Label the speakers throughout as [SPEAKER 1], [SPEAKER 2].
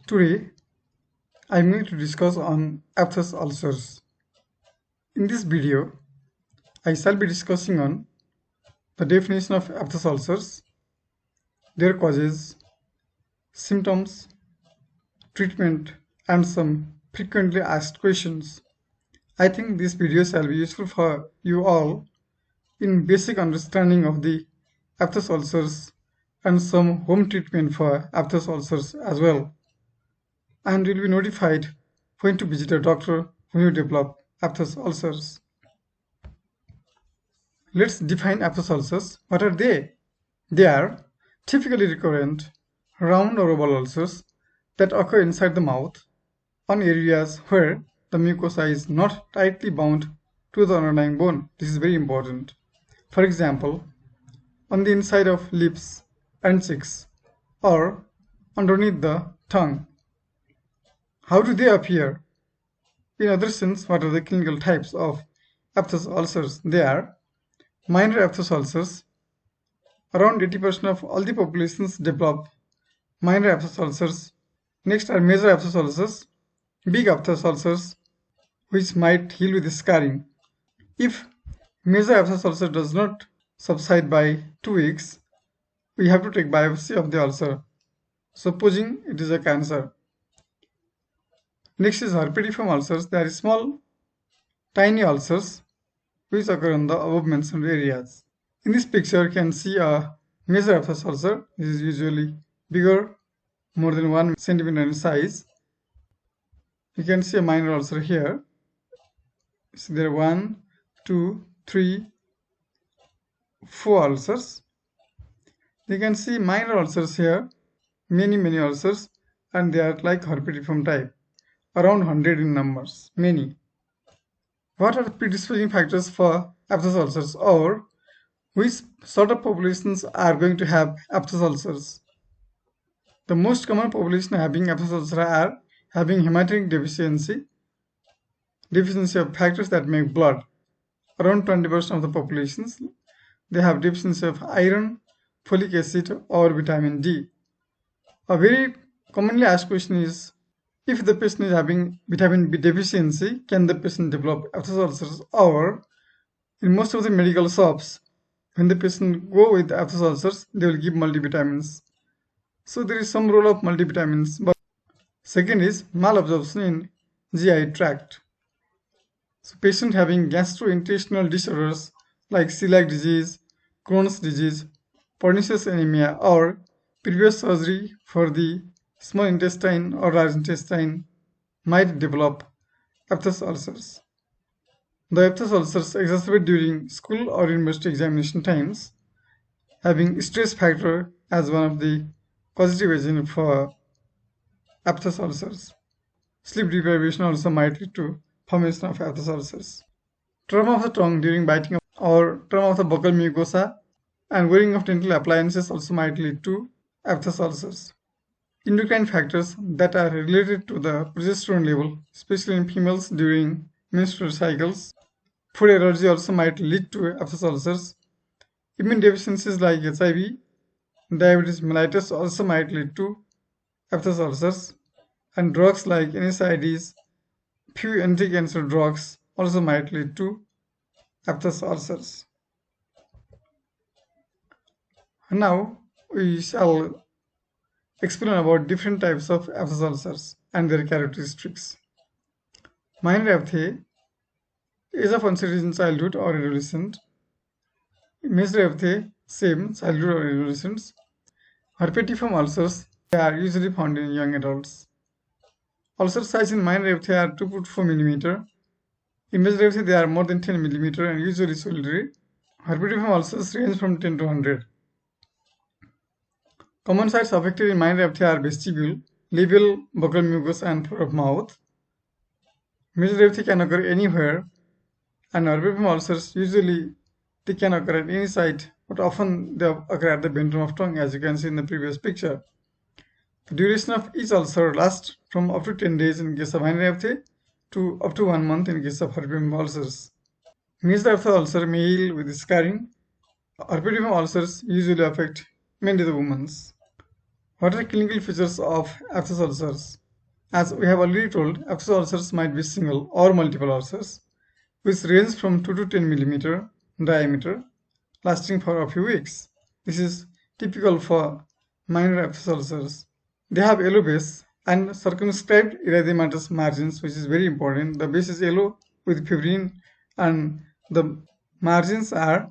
[SPEAKER 1] Today, I'm going to discuss on Aphthous ulcers. In this video, I shall be discussing on the definition of Aphthous ulcers, their causes, symptoms, treatment, and some frequently asked questions. I think this video shall be useful for you all in basic understanding of the Aphthous ulcers and some home treatment for Aphthous ulcers as well. And you'll be notified when to visit a doctor when you develop Aphthous ulcers. Let's define Aphthous ulcers. What are they? They are typically recurrent, round or oval ulcers that occur inside the mouth on areas where the mucosa is not tightly bound to the underlying bone. This is very important. For example, on the inside of lips and cheeks or underneath the tongue. How do they appear? In other sense, what are the clinical types of Aphthous ulcers? They are minor Aphthous ulcers. Around 80% of all the populations develop minor Aphthous ulcers. Next are major Aphthous ulcers, big Aphthous ulcers, which might heal with scarring. If major Aphthous ulcer does not subside by 2 weeks, we have to take biopsy of the ulcer, supposing it is a cancer. Next is herpetiform ulcers. They are small, tiny ulcers which occur in the above mentioned areas. In this picture, you can see a major Aphthous ulcer. This is usually bigger, more than 1 centimeter in size. You can see a minor ulcer here. So there are 1, 2, 3, 4 ulcers. You can see minor ulcers here, many ulcers, and they are like herpetiform type, around 100 in numbers, many. What are the predisposing factors for Aphthous ulcers, or which sort of populations are going to have Aphthous ulcers? The most common population having Aphthous ulcer are having hematinic deficiency of factors that make blood. Around 20% of the populations, they have deficiency of iron, folic acid, or vitamin D. A very commonly asked question is, if the patient is having vitamin B deficiency, can the patient develop Aphthous ulcers? Or in most of the medical shops, when the patient go with Aphthous ulcers, they will give multivitamins. So there is some role of multivitamins. But second is malabsorption in GI tract. So patient having gastrointestinal disorders like celiac disease, Crohn's disease, pernicious anemia, or previous surgery for the small intestine or large intestine might develop Aphthous ulcers. The Aphthous ulcers exacerbate during school or university examination times, having stress factor as one of the causative agent for Aphthous ulcers. Sleep deprivation also might lead to formation of Aphthous ulcers. Trauma of the tongue during biting or trauma of the buccal mucosa and wearing of dental appliances also might lead to Aphthous ulcers. Endocrine factors that are related to the progesterone level, especially in females during menstrual cycles. Food allergy also might lead to Aphthous ulcers. Immune deficiencies like HIV, diabetes mellitus also might lead to Aphthous ulcers. And drugs like NSAIDs, few anti-cancer drugs also might lead to Aphthous ulcers. Now we shall explain about different types of Aphthous ulcers and their characteristics. Minor aphthe, age of onset is in childhood or adolescent. Major aphthe, same, childhood or adolescents. Herpetiform ulcers, they are usually found in young adults. Ulcer size in minor aphthe are 2 to 4 mm. In major aphthe, they are more than 10 mm and usually solitary. Herpetiform ulcers range from 10 to 100. Common sites affected in minor aphthe are vestibule, labial, buccal mucus, and floor of mouth. Major aphthe can occur anywhere, and herpetiform ulcers usually they can occur at any site, but often they occur at the ventrum of tongue, as you can see in the previous picture. The duration of each ulcer lasts from up to 10 days in case of minor aphthe to up to 1 month in case of herpetiform ulcers. Major aphthe ulcer may heal with scarring. Herpetiform ulcers usually affect mainly the women. What are clinical features of Aphthous ulcers? As we have already told, Aphthous ulcers might be single or multiple ulcers, which range from 2 to 10 millimeter diameter, lasting for a few weeks. This is typical for minor Aphthous ulcers. They have yellow base and circumscribed erythematous margins, which is very important. The base is yellow with fibrin and the margins are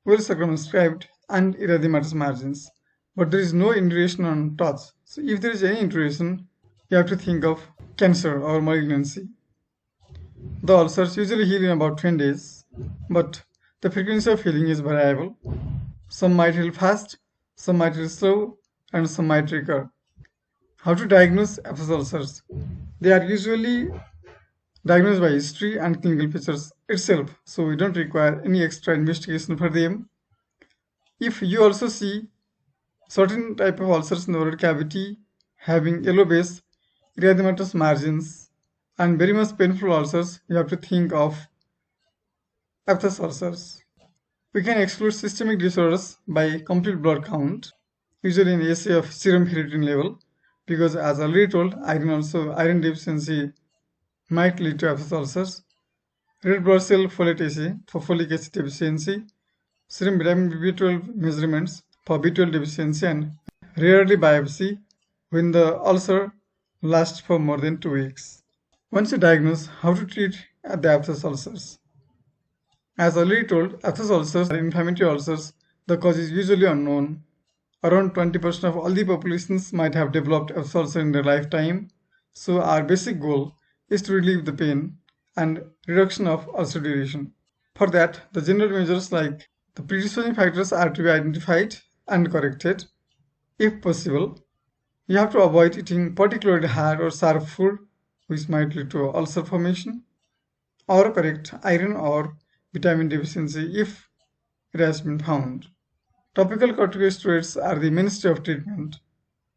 [SPEAKER 1] well circumscribed and erythematous margins. But there is no induration on touch. So if there is any induration, you have to think of cancer or malignancy. The ulcers usually heal in about 20 days, but the frequency of healing is variable. Some might heal fast, some might heal slow, and some might recur. How to diagnose Aphthous ulcers? They are usually diagnosed by history and clinical features itself, so we don't require any extra investigation for them. If you also see certain type of ulcers in the oral cavity having yellow base, erythematous margins, and very much painful ulcers, you have to think of Aphthous ulcers. We can exclude systemic disorders by complete blood count, usually an assay of serum ferritin level, because as already told, iron deficiency might lead to Aphthous ulcers. Red blood cell folate assay for folic acid deficiency, serum vitamin B12 measurements for B12 deficiency, and rarely biopsy when the ulcer lasts for more than 2 weeks. Once you diagnose, how to treat the Aphthous ulcers? As already told, Aphthous ulcers are inflammatory ulcers. The cause is usually unknown. Around 20% of all the populations might have developed Aphthous ulcer in their lifetime. So our basic goal is to relieve the pain and reduction of ulcer duration. For that, the general measures like the predisposing factors are to be identified and corrected. If possible, you have to avoid eating particularly hard or sharp food, which might lead to ulcer formation, or correct iron or vitamin deficiency if it has been found. Topical corticosteroids are the mainstay of treatment.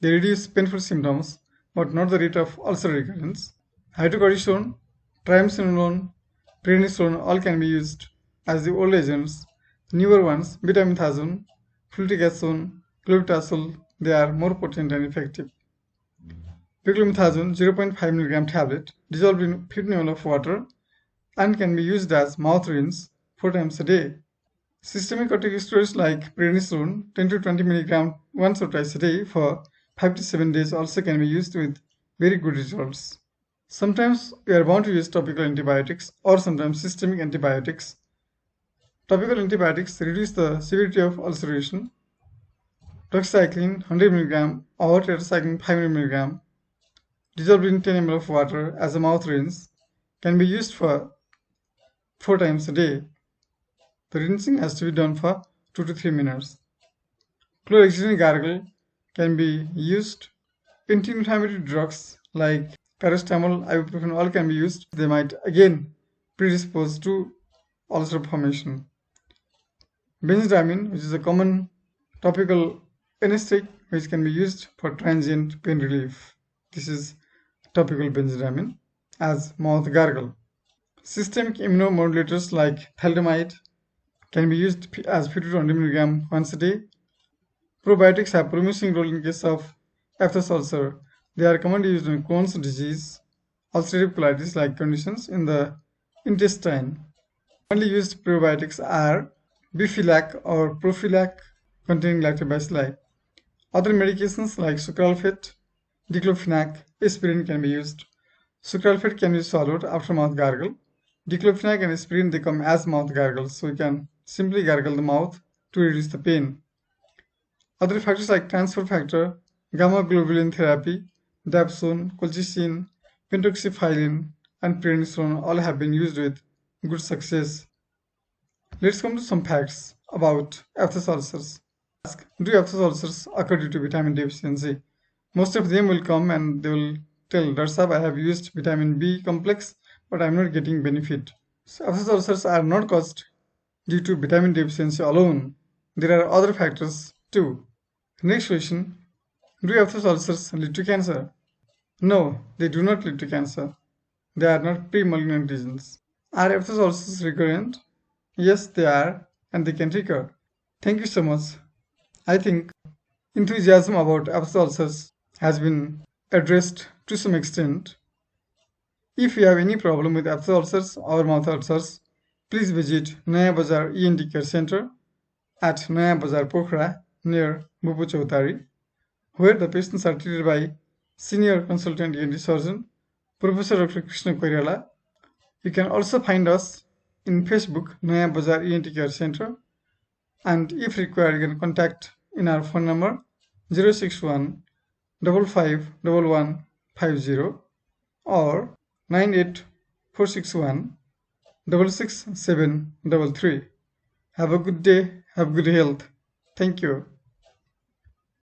[SPEAKER 1] They reduce painful symptoms, but not the rate of ulcer recurrence. Hydrocortisone, triamcinolone, prednisolone all can be used as the old agents. Newer ones, betamethasone, fluticasone, clobetasol, they are more potent and effective. Piclomethasone 0.5 mg tablet dissolved in 50 ml of water and can be used as mouth rinse 4 times a day. Systemic corticosteroids like prednisolone 10 to 20 mg once or twice a day for 5 to 7 days also can be used with very good results. Sometimes we are bound to use topical antibiotics or sometimes systemic antibiotics. Topical antibiotics reduce the severity of ulceration. Doxycycline 100 mg or tetracycline 500 mg dissolved in 10 ml of water as a mouth rinse can be used for 4 times a day. The rinsing has to be done for 2 to 3 minutes. Chlorhexidine gargle can be used. Anti-inflammatory drugs like paracetamol, ibuprofen all can be used. They might again predispose to ulcer formation. Benzodiazepine, which is a common topical anesthetic which can be used for transient pain relief. This is topical benzodiazepine as mouth gargle. Systemic immunomodulators like thalidomide can be used as 50 to 100 mg once a day. Probiotics have promising role in case of Aphthous ulcer. They are commonly used in Crohn's disease, ulcerative colitis like conditions in the intestine. Commonly used probiotics are Bifilac or Profilac containing lactobacilli. Other medications like sucralfate, diclofenac, aspirin can be used. Sucralfate can be swallowed after mouth gargle. Diclofenac and aspirin they come as mouth gargles, so you can simply gargle the mouth to reduce the pain. Other factors like transfer factor, gamma globulin therapy, dapsone, colchicine, pentoxifylline, and prednisolone all have been used with good success. Let's come to some facts about Aphthous ulcers. Do Aphthous ulcers occur due to vitamin deficiency? Most of them will come and they will tell, Dr. Saab, I have used vitamin B complex, but I am not getting benefit. So Aphthous ulcers are not caused due to vitamin deficiency alone. There are other factors too. Next question, do Aphthous ulcers lead to cancer? No, they do not lead to cancer. They are not pre-malignant lesions. Are Aphthous ulcers recurrent? Yes, they are, and they can recur. Thank you so much. I think Enthusiasm about Aphthous ulcers has been addressed to some extent. If you have any problem with Aphthous ulcers or mouth ulcers, please visit Naya Bazar ENT Care Center at Naya Bazar Pokhara near Bupu Chautari, where the patients are treated by Senior Consultant ENT Surgeon Professor Dr. Krishna Koirala. You can also find us in Facebook Naya Bazar ENT Care Center, and if required you can contact in our phone number 061 551150 or 98461 66733. Have a good day, have good health. Thank you.